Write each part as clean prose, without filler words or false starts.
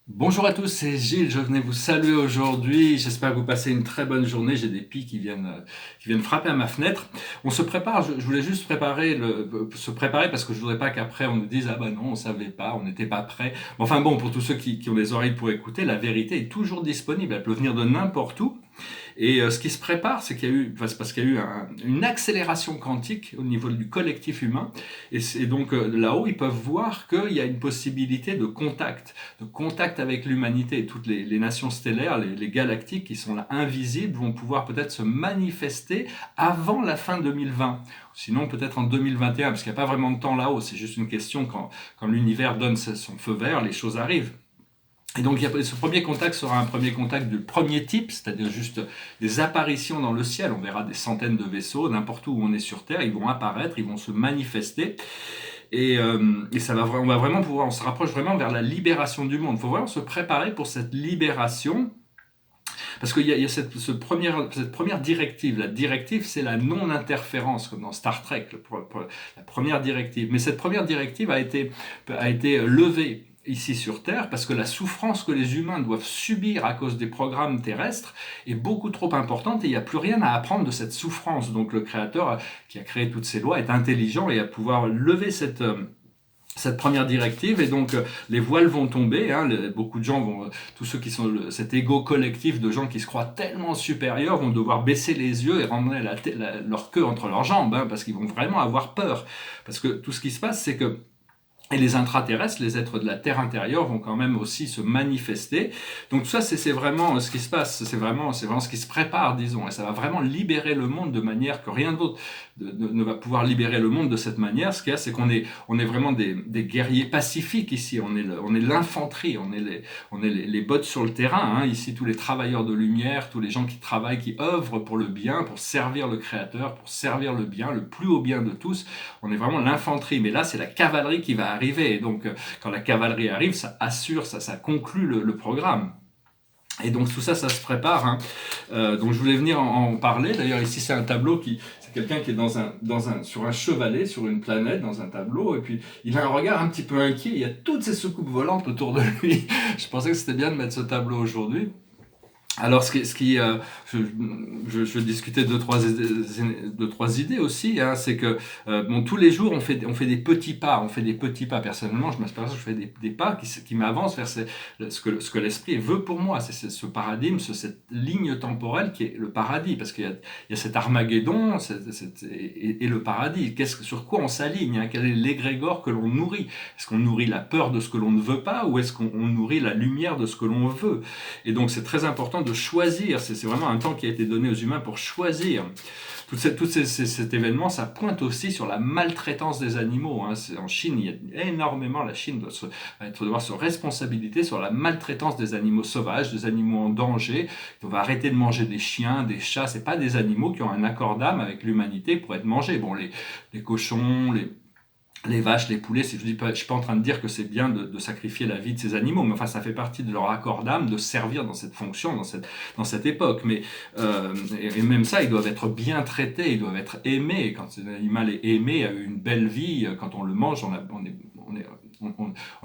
Bonjour à tous, c'est Gilles, je venais vous saluer aujourd'hui. J'espère que vous passez une très bonne journée. J'ai des pies qui viennent frapper à ma fenêtre. On se prépare, je voulais juste se préparer parce que je voudrais pas qu'après on nous dise ah bah non, on savait pas, on n'était pas prêt. Enfin bon, pour tous ceux qui ont des oreilles pour écouter, la vérité est toujours disponible. Elle peut venir de n'importe où. Et ce qui se prépare, c'est qu'il y a eu, enfin, c'est parce qu'il y a eu une accélération quantique au niveau du collectif humain. Et donc là-haut, ils peuvent voir qu'il y a une possibilité de contact avec l'humanité. Et toutes les nations stellaires, les galactiques qui sont là invisibles, vont pouvoir peut-être se manifester avant la fin 2020. Sinon, peut-être en 2021, parce qu'il n'y a pas vraiment de temps là-haut. C'est juste une question quand l'univers donne son feu vert, les choses arrivent. Et donc ce premier contact sera un premier contact du premier type, c'est-à-dire juste des apparitions dans le ciel. On verra des centaines de vaisseaux, n'importe où on est sur Terre, ils vont apparaître, ils vont se manifester. Et ça va, on va vraiment pouvoir, on se rapproche vraiment vers la libération du monde. Il faut vraiment se préparer pour cette libération, parce qu'il y a cette première directive. La directive, c'est la non-interférence, comme dans Star Trek, la première directive. Mais cette première directive a été levée ici sur Terre, parce que la souffrance que les humains doivent subir à cause des programmes terrestres est beaucoup trop importante et il n'y a plus rien à apprendre de cette souffrance. Donc le créateur qui a créé toutes ces lois est intelligent et à pouvoir lever cette première directive, et donc les voiles vont tomber, hein, beaucoup de gens vont, tous ceux qui sont cet ego collectif de gens qui se croient tellement supérieurs vont devoir baisser les yeux et ramener leur queue entre leurs jambes, hein, parce qu'ils vont vraiment avoir peur, parce que tout ce qui se passe, c'est que et les intraterrestres, les êtres de la Terre intérieure, vont quand même aussi se manifester. Donc tout ça, c'est vraiment ce qui se passe, c'est vraiment ce qui se prépare, disons, et ça va vraiment libérer le monde de manière que rien d'autre ne va pouvoir libérer le monde de cette manière. Ce qu'il y a, c'est on est vraiment des guerriers pacifiques ici. On est l'infanterie, on est les bottes sur le terrain. Hein. Ici, tous les travailleurs de lumière, tous les gens qui travaillent, qui œuvrent pour le bien, pour servir le Créateur, pour servir le bien, le plus haut bien de tous. On est vraiment l'infanterie. Mais là, c'est la cavalerie qui va arriver. Et donc, quand la cavalerie arrive, ça assure, ça conclut le programme. Et donc tout ça, ça se prépare. Hein. Donc je voulais venir en parler. D'ailleurs ici c'est un tableau c'est quelqu'un qui est sur un chevalet, sur une planète, dans un tableau, et puis il a un regard un petit peu inquiet. Il y a toutes ces soucoupes volantes autour de lui. Je pensais que c'était bien de mettre ce tableau aujourd'hui. Alors, je discutais deux, trois idées aussi, hein, c'est que bon, tous les jours on fait des petits pas, on fait des petits pas. Personnellement, je m'aperçois que je fais des pas qui m'avancent vers ce que l'esprit veut pour moi. C'est ce paradigme, cette ligne temporelle qui est le paradis, parce qu'il y a cet Armageddon et le paradis. Sur quoi on s'aligne, hein, quel est l'égrégore que l'on nourrit? Est-ce qu'on nourrit la peur de ce que l'on ne veut pas, ou est-ce qu'on nourrit la lumière de ce que l'on veut? Et donc c'est très important de choisir. C'est vraiment un temps qui a été donné aux humains pour choisir. Cet événement, ça pointe aussi sur la maltraitance des animaux. Hein. En Chine, il y a énormément, la Chine va devoir se responsabiliser sur la maltraitance des animaux sauvages, des animaux en danger. On va arrêter de manger des chiens, des chats. C'est pas des animaux qui ont un accord d'âme avec l'humanité pour être mangés. Bon, les cochons, les vaches, les poulets, je ne suis pas en train de dire que c'est bien de sacrifier la vie de ces animaux, mais enfin ça fait partie de leur accord d'âme de servir dans cette fonction, dans cette époque. Mais et même ça, ils doivent être bien traités, ils doivent être aimés. Quand un animal est aimé, a eu une belle vie, quand on le mange, on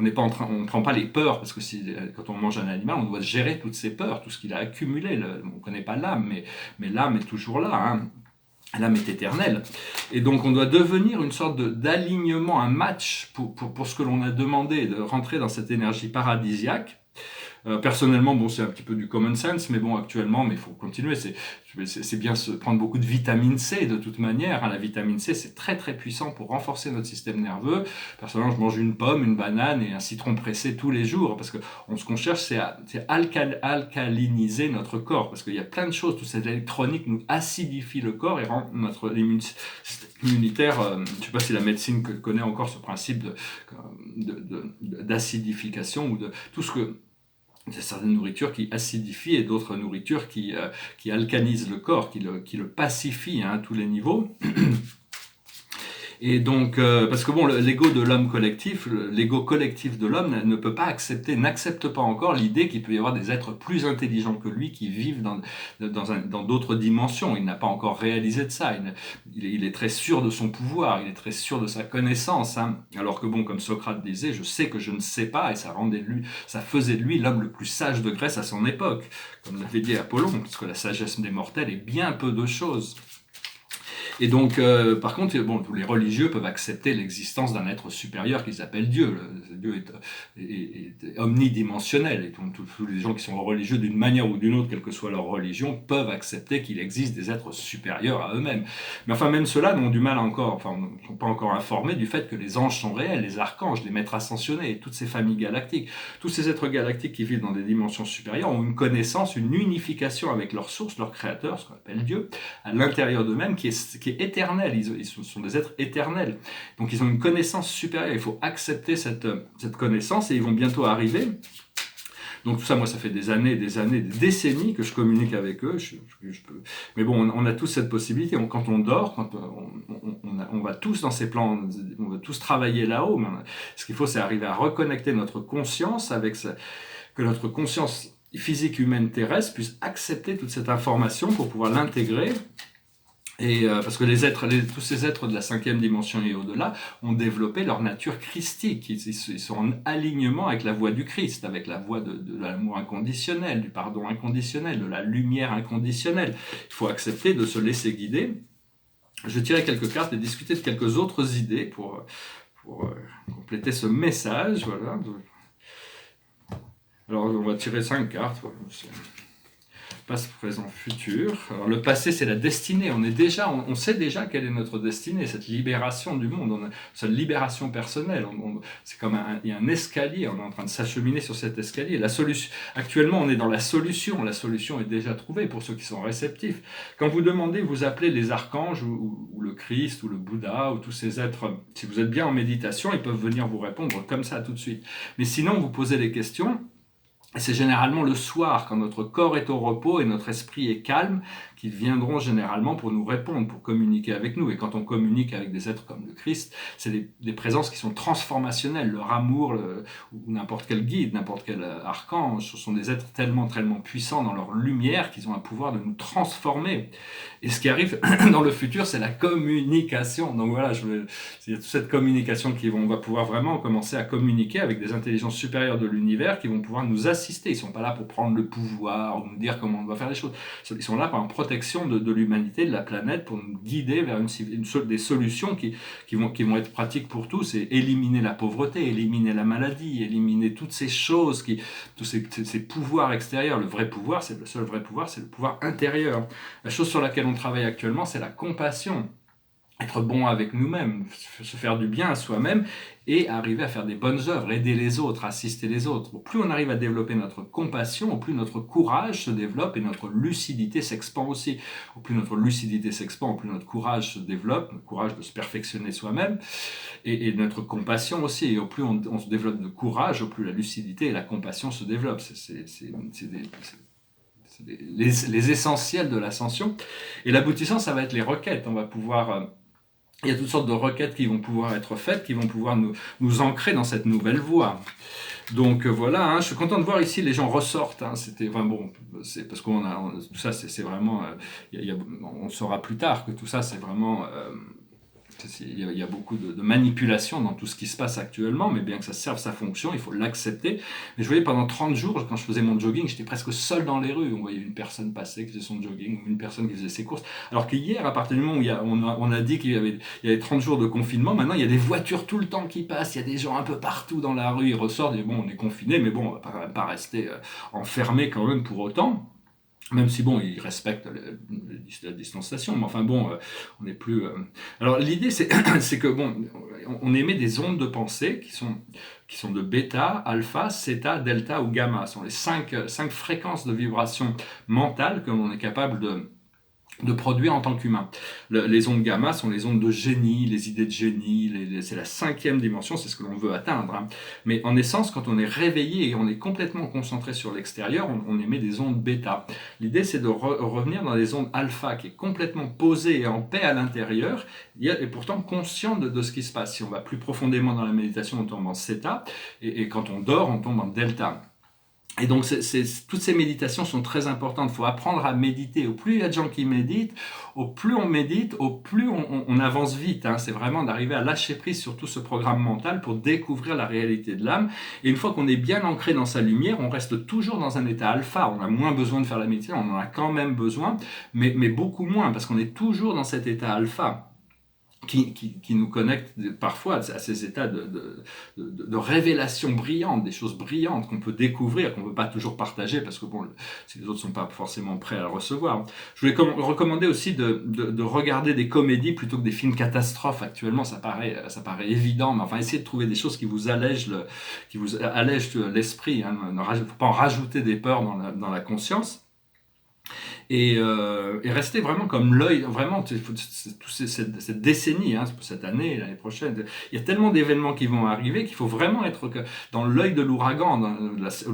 n'est pas en train, on prend pas les peurs, parce que quand on mange un animal, on doit gérer toutes ses peurs, tout ce qu'il a accumulé. On ne connaît pas l'âme, mais l'âme est toujours là. Hein. L'âme est éternelle. Et donc on doit devenir une sorte d'alignement, un match pour ce que l'on a demandé, de rentrer dans cette énergie paradisiaque. Personnellement, bon, c'est un petit peu du common sense, mais bon, actuellement, mais il faut continuer. C'est bien se prendre beaucoup de vitamine C de toute manière. Hein. La vitamine C, c'est très très puissant pour renforcer notre système nerveux. Personnellement, je mange une pomme, une banane et un citron pressé tous les jours, parce que ce qu'on cherche, c'est alcaliniser notre corps, parce qu'il y a plein de choses. Toute cette électronique nous acidifie le corps et rend notre immunitaire. Je ne sais pas si la médecine connaît encore ce principe d'acidification ou de tout ce que il y a certaines nourritures qui acidifient et d'autres nourritures qui alcanisent le corps, qui le pacifient, hein, à tous les niveaux. Et donc, parce que bon, l'ego de l'homme collectif, l'ego collectif de l'homme ne peut pas accepter, n'accepte pas encore l'idée qu'il peut y avoir des êtres plus intelligents que lui qui vivent dans d'autres dimensions. Il n'a pas encore réalisé de ça. Il est très sûr de son pouvoir, il est très sûr de sa connaissance. Hein. Alors que bon, comme Socrate disait, je sais que je ne sais pas, et ça faisait de lui l'homme le plus sage de Grèce à son époque, comme l'avait dit Apollon, parce que la sagesse des mortels est bien peu de choses. Et donc, par contre, bon, tous les religieux peuvent accepter l'existence d'un être supérieur qu'ils appellent Dieu. Dieu est omnidimensionnel. Et donc, tous les gens qui sont religieux d'une manière ou d'une autre, quelle que soit leur religion, peuvent accepter qu'il existe des êtres supérieurs à eux-mêmes. Mais enfin, même ceux-là n'ont du mal encore, enfin, ne sont pas encore informés du fait que les anges sont réels, les archanges, les maîtres ascensionnés, toutes ces familles galactiques, tous ces êtres galactiques qui vivent dans des dimensions supérieures ont une connaissance, une unification avec leur source, leur créateur, ce qu'on appelle Dieu, à l'intérieur d'eux-mêmes, qui est éternel, ils sont des êtres éternels. Donc ils ont une connaissance supérieure, il faut accepter cette connaissance et ils vont bientôt arriver. Donc tout ça, moi, ça fait des années, des décennies que je communique avec eux. Mais bon, on a tous cette possibilité. Quand on dort, quand on va tous dans ces plans, on va tous travailler là-haut. Mais ce qu'il faut, c'est arriver à reconnecter notre conscience que notre conscience physique humaine terrestre puisse accepter toute cette information pour pouvoir l'intégrer. Et parce que tous ces êtres de la 5e dimension et au-delà ont développé leur nature christique. Ils sont en alignement avec la voie du Christ, avec la voie de l'amour inconditionnel, du pardon inconditionnel, de la lumière inconditionnelle. Il faut accepter de se laisser guider. Je vais tirer quelques cartes et discuter de quelques autres idées pour compléter ce message. Voilà. Alors, on va tirer 5 cartes. Passé, présent, futur. Alors, le passé, c'est la destinée. On sait déjà quelle est notre destinée, cette libération du monde, cette libération personnelle. C'est comme il y a un escalier, on est en train de s'acheminer sur cet escalier. Actuellement, on est dans la solution. La solution est déjà trouvée pour ceux qui sont réceptifs. Quand vous demandez, vous appelez les archanges ou le Christ ou le Bouddha ou tous ces êtres, si vous êtes bien en méditation, ils peuvent venir vous répondre comme ça tout de suite. Mais sinon, vous posez des questions. C'est généralement le soir, quand notre corps est au repos et notre esprit est calme, qu'ils viendront généralement pour nous répondre, pour communiquer avec nous. Et quand on communique avec des êtres comme le Christ, c'est des présences qui sont transformationnelles. Leur amour, ou n'importe quel guide, n'importe quel archange, ce sont des êtres tellement, tellement puissants dans leur lumière qu'ils ont un pouvoir de nous transformer. Et ce qui arrive dans le futur, c'est la communication. Donc voilà, il y a toute cette communication on va pouvoir vraiment commencer à communiquer avec des intelligences supérieures de l'univers qui vont pouvoir nous assister. Ils ne sont pas là pour prendre le pouvoir ou nous dire comment on doit faire les choses. Ils sont là par protection de l'humanité, de la planète, pour nous guider vers des solutions qui vont être pratiques pour tous, et éliminer la pauvreté, éliminer la maladie, éliminer toutes ces choses, tous ces pouvoirs extérieurs. Le seul vrai pouvoir, c'est le pouvoir intérieur. La chose sur laquelle on travaille actuellement, c'est la compassion. Être bon avec nous-mêmes, se faire du bien à soi-même et arriver à faire des bonnes œuvres, aider les autres, assister les autres. Plus on arrive à développer notre compassion, au plus notre courage se développe et notre lucidité s'expand aussi. Au plus notre lucidité s'expand, au plus notre courage se développe, le courage de se perfectionner soi-même, et notre compassion aussi. Et au plus on se développe de courage, au plus la lucidité et la compassion se développent. C'est les essentiels de l'ascension. Et l'aboutissant, ça va être les requêtes. On va pouvoir... il y a toutes sortes de requêtes qui vont pouvoir être faites, qui vont pouvoir nous ancrer dans cette nouvelle voie. Donc voilà, hein, je suis content de voir ici les gens ressortent. Hein, c'est parce qu'on tout ça, c'est vraiment. On saura plus tard que tout ça, c'est vraiment. Il y a beaucoup de manipulation dans tout ce qui se passe actuellement, mais bien que ça serve sa fonction, il faut l'accepter. Mais je voyais pendant 30 jours, quand je faisais mon jogging, j'étais presque seul dans les rues. On voyait une personne passer qui faisait son jogging, ou une personne qui faisait ses courses. Alors qu'hier, à partir du moment où on a dit qu'il y avait 30 jours de confinement, maintenant il y a des voitures tout le temps qui passent, il y a des gens un peu partout dans la rue, ils ressortent, et bon, on est confinés, mais bon, on va quand même pas rester enfermés quand même pour autant. Même si, bon, ils respectent la distanciation, mais enfin bon, on n'est plus... Alors l'idée, c'est que, bon, on émet des ondes de pensée qui sont de bêta, alpha, θ, delta ou gamma. Ce sont les 5 fréquences de vibration mentale que l'on est capable de produire en tant qu'humain. Les ondes gamma sont les ondes de génie, les idées de génie, c'est la 5e dimension, c'est ce que l'on veut atteindre. Hein. Mais en essence, quand on est réveillé et on est complètement concentré sur l'extérieur, on émet des ondes bêta. L'idée, c'est de revenir dans les ondes alpha, qui est complètement posée et en paix à l'intérieur, et pourtant conscient de ce qui se passe. Si on va plus profondément dans la méditation, on tombe en θ, et quand on dort, on tombe en delta. Et donc, toutes ces méditations sont très importantes. Il faut apprendre à méditer. Au plus il y a de gens qui méditent, au plus on médite, au plus on avance vite. Hein. C'est vraiment d'arriver à lâcher prise sur tout ce programme mental pour découvrir la réalité de l'âme. Et une fois qu'on est bien ancré dans sa lumière, on reste toujours dans un état alpha. On a moins besoin de faire la méditation, on en a quand même besoin, mais beaucoup moins, parce qu'on est toujours dans cet état alpha. Qui nous connecte parfois à ces états de révélation brillante, des choses brillantes qu'on peut découvrir, qu'on ne peut pas toujours partager parce que bon, si les autres ne sont pas forcément prêts à le recevoir. Je voulais recommander aussi de regarder des comédies plutôt que des films catastrophes. Actuellement, ça paraît évident, mais enfin, essayez de trouver des choses qui vous allègent l'esprit. Hein. Il ne faut pas en rajouter des peurs dans la conscience. Et rester vraiment comme l'œil, vraiment, cette décennie, hein, cette année, l'année prochaine, il y a tellement d'événements qui vont arriver qu'il faut vraiment être dans l'œil de l'ouragan,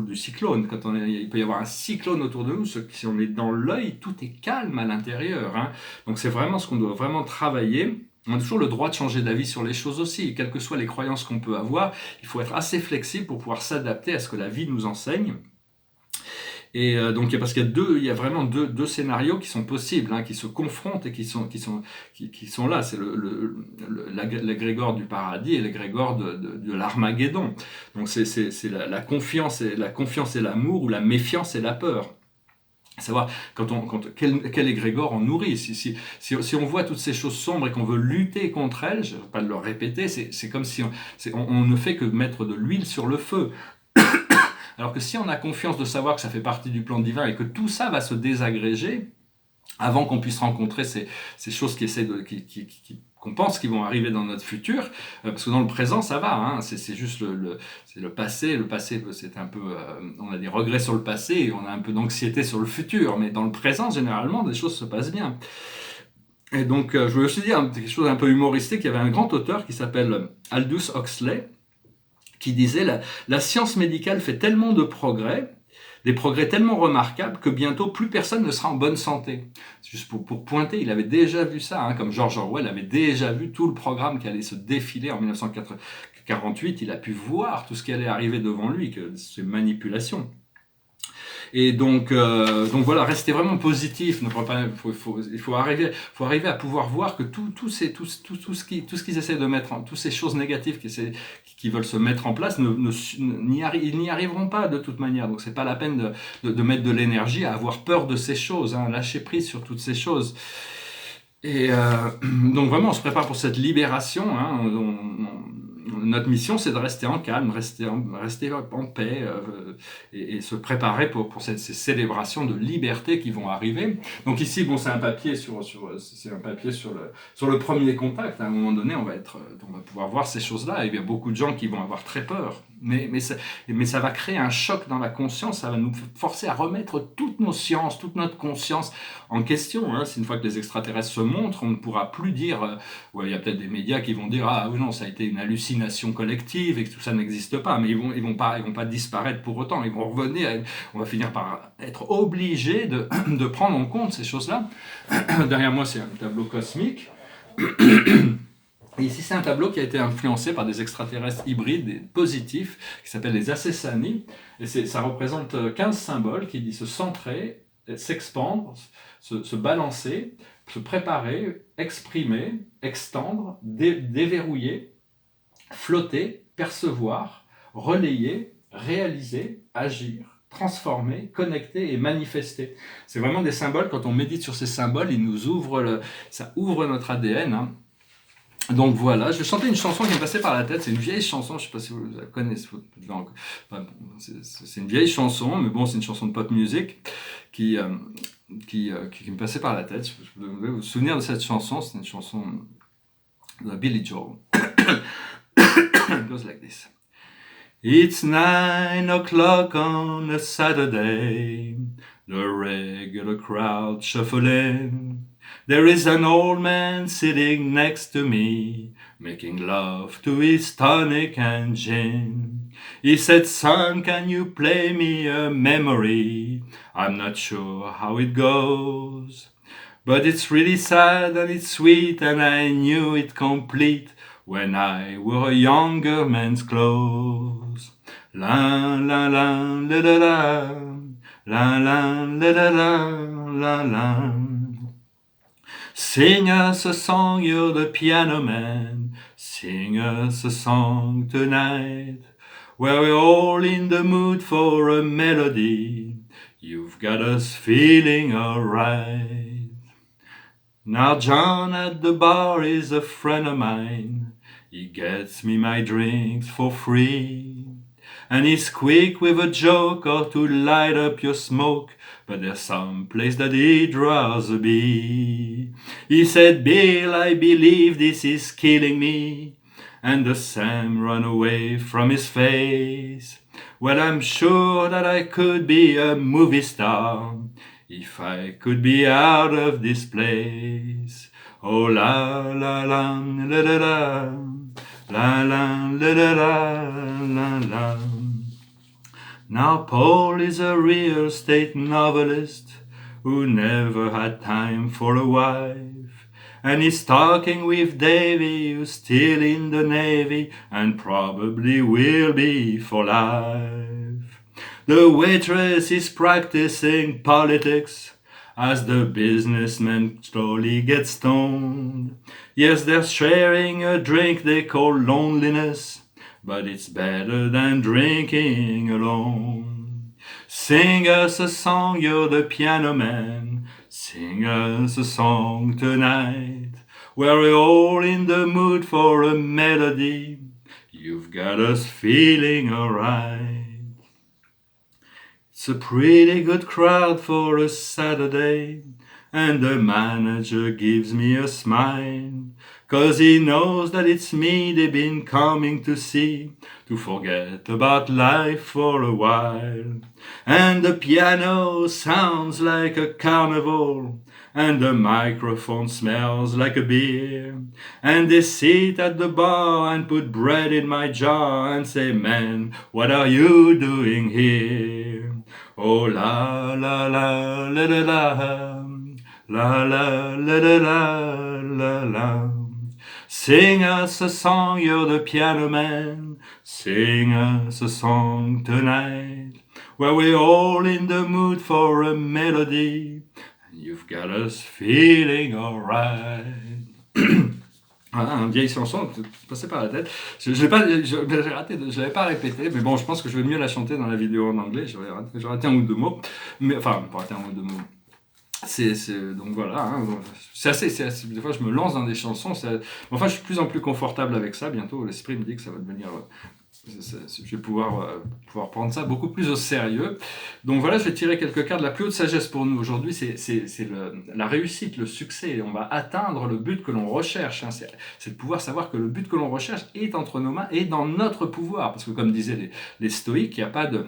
du cyclone. Il peut y avoir un cyclone autour de nous, si on est dans l'œil, tout est calme à l'intérieur. Hein. Donc c'est vraiment ce qu'on doit vraiment travailler. On a toujours le droit de changer d'avis sur les choses aussi, quelles que soient les croyances qu'on peut avoir, il faut être assez flexible pour pouvoir s'adapter à ce que la vie nous enseigne. Et donc parce qu'il y a vraiment deux scénarios qui sont possibles, hein, qui se confrontent et qui sont là. C'est l'égrégore du paradis et l'égrégore de l'Armageddon. Donc c'est la confiance et l'amour, ou la méfiance et la peur. Savoir quel égrégore on nourrit. Si on voit toutes ces choses sombres et qu'on veut lutter contre elles, je ne vais pas le répéter, c'est comme si on ne fait que mettre de l'huile sur le feu. Alors que si on a confiance de savoir que ça fait partie du plan divin et que tout ça va se désagréger, avant qu'on puisse rencontrer ces choses qu'on pense qui vont arriver dans notre futur, parce que dans le présent ça va, hein, c'est juste le passé. Le passé, c'est un peu, on a des regrets sur le passé et on a un peu d'anxiété sur le futur, mais dans le présent généralement des choses se passent bien. Et donc je voulais aussi dire quelque chose d'un peu humoristique. Il y avait un grand auteur qui s'appelle Aldous Huxley, qui disait la science médicale fait tellement de progrès, des progrès tellement remarquables que bientôt plus personne ne sera en bonne santé. Juste pour pointer, il avait déjà vu ça, hein, comme George Orwell avait déjà vu tout le programme qui allait se défiler en 1948, il a pu voir tout ce qui allait arriver devant lui, que ces manipulations. Et donc voilà, restez vraiment positif. Il faut arriver à pouvoir voir que tout ce qu'ils essaient de mettre, toutes ces choses négatives qui veulent se mettre en place, ils n'y arriveront pas de toute manière. Donc c'est pas la peine de mettre de l'énergie à avoir peur de ces choses, hein, lâcher prise sur toutes ces choses. Et donc vraiment, on se prépare pour cette libération. Hein, notre mission, c'est de rester en calme, rester en paix et se préparer pour ces célébrations de liberté qui vont arriver. Donc ici, bon, c'est un papier sur le premier contact. À un moment donné, on va pouvoir voir ces choses-là. Et il y a beaucoup de gens qui vont avoir très peur. Mais ça va créer un choc dans la conscience, ça va nous forcer à remettre toutes nos sciences, toute notre conscience en question. Hein. C'est une fois que les extraterrestres se montrent, on ne pourra plus dire, il y a peut-être des médias qui vont dire ah oui non, ça a été une hallucination collective et que tout ça n'existe pas, mais ils vont pas disparaître pour autant, ils vont revenir, on va finir par être obligé de prendre en compte ces choses-là. Derrière moi, c'est un tableau cosmique. Et ici, c'est un tableau qui a été influencé par des extraterrestres hybrides et positifs qui s'appellent les Asesani. Et ça représente 15 symboles qui disent se centrer, s'expandre, se balancer, se préparer, exprimer, extendre, déverrouiller, flotter, percevoir, relayer, réaliser, agir, transformer, connecter et manifester. C'est vraiment des symboles. Quand on médite sur ces symboles, ils nous ça ouvre notre ADN. Hein. Donc voilà, je vais chanter une chanson qui me passait par la tête, c'est une vieille chanson, je ne sais pas si vous la connaissez, c'est une vieille chanson, mais bon, c'est une chanson de pop music qui me passait par la tête. Vous devez vous souvenir de cette chanson, c'est une chanson de Billy Joel. It goes like this. It's 9 o'clock on a Saturday, the regular crowd shuffling. There is an old man sitting next to me, making love to his tonic and gin. He said, son, can you play me a memory? I'm not sure how it goes, but it's really sad and it's sweet, and I knew it complete when I wore a younger man's clothes. La la la la la la la la la la la la. Sing us a song, you're the piano man. Sing us a song tonight, where we're all in the mood for a melody. You've got us feeling alright. Now John at the bar is a friend of mine. He gets me my drinks for free, and he's quick with a joke or to light up your smoke, but there's some place that he'd rather be. He said, Bill, I believe this is killing me, and the Sam ran away from his face. Well, I'm sure that I could be a movie star if I could be out of this place. Oh la la la la la la la la la la la la. Now Paul is a real estate novelist who never had time for a wife, and he's talking with Davy, who's still in the Navy and probably will be for life. The waitress is practicing politics as the businessmen slowly get stoned. Yes, they're sharing a drink they call loneliness, but it's better than drinking alone. Sing us a song, you're the piano man. Sing us a song tonight, where we're all in the mood for a melody. You've got us feeling alright. It's a pretty good crowd for a Saturday, and the manager gives me a smile, 'cause he knows that it's me they've been coming to see, to forget about life for a while. And the piano sounds like a carnival, and the microphone smells like a beer, and they sit at the bar and put bread in my jar and say, man, what are you doing here? Oh la la la la la la la la la la la la. Sing us a song, you're the piano man. Sing us a song tonight, where we're all in the mood for a melody. You've got us feeling alright. Voilà, une vieille chanson passée par la tête. J'ai raté, je l'avais pas répété, mais bon, je pense que je vais mieux la chanter dans la vidéo en anglais. J'ai raté un ou deux mots, mais enfin, pas raté un ou deux mots. Donc voilà, hein, c'est assez, des fois je me lance dans des chansons, enfin je suis de plus en plus confortable avec ça, bientôt l'esprit me dit que ça va devenir, je vais pouvoir prendre ça beaucoup plus au sérieux. Donc voilà, je vais tirer quelques cartes de la plus haute sagesse pour nous aujourd'hui, c'est la réussite, le succès, on va atteindre le but que l'on recherche, hein, c'est de pouvoir savoir que le but que l'on recherche est entre nos mains et dans notre pouvoir, parce que comme disaient les stoïques, il n'y a pas de...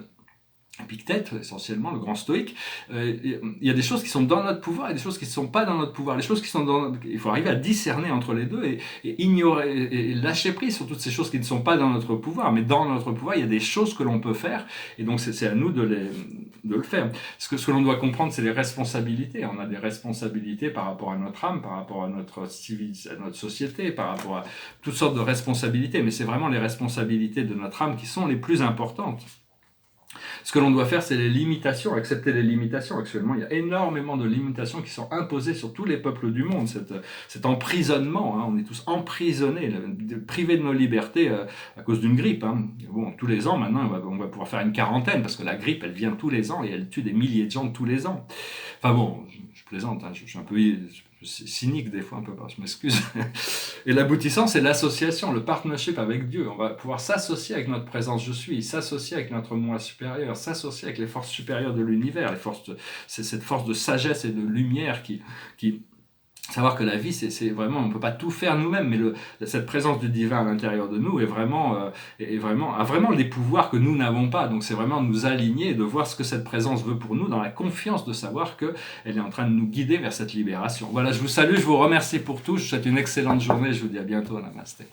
Épictète, essentiellement, le grand stoïque, il y a des choses qui sont dans notre pouvoir et des choses qui ne sont pas dans notre pouvoir. Les choses qui sont dans notre... Il faut arriver à discerner entre les deux et ignorer et lâcher prise sur toutes ces choses qui ne sont pas dans notre pouvoir. Mais dans notre pouvoir, il y a des choses que l'on peut faire et donc c'est à nous de le faire. Ce que l'on doit comprendre, c'est les responsabilités. On a des responsabilités par rapport à notre âme, par rapport à notre société, par rapport à toutes sortes de responsabilités. Mais c'est vraiment les responsabilités de notre âme qui sont les plus importantes. Ce que l'on doit faire, c'est les limitations, accepter les limitations. Actuellement, il y a énormément de limitations qui sont imposées sur tous les peuples du monde. Cet emprisonnement, hein, on est tous emprisonnés, privés de nos libertés à cause d'une grippe. Hein. Bon, tous les ans, maintenant, on va pouvoir faire une quarantaine, parce que la grippe, elle vient tous les ans et elle tue des milliers de gens tous les ans. Enfin bon, je plaisante, hein, je suis un peu... C'est cynique des fois un peu, je m'excuse. Et l'aboutissant, c'est l'association, le partnership avec Dieu. On va pouvoir s'associer avec notre présence je suis, s'associer avec notre moi supérieur, s'associer avec les forces supérieures de l'univers, c'est cette force de sagesse et de lumière qui savoir que la vie, c'est vraiment, on ne peut pas tout faire nous-mêmes, mais cette présence du divin à l'intérieur de nous a vraiment des pouvoirs que nous n'avons pas. Donc c'est vraiment nous aligner et de voir ce que cette présence veut pour nous, dans la confiance de savoir qu'elle est en train de nous guider vers cette libération. Voilà, je vous salue, je vous remercie pour tout, je vous souhaite une excellente journée, je vous dis à bientôt, namasté.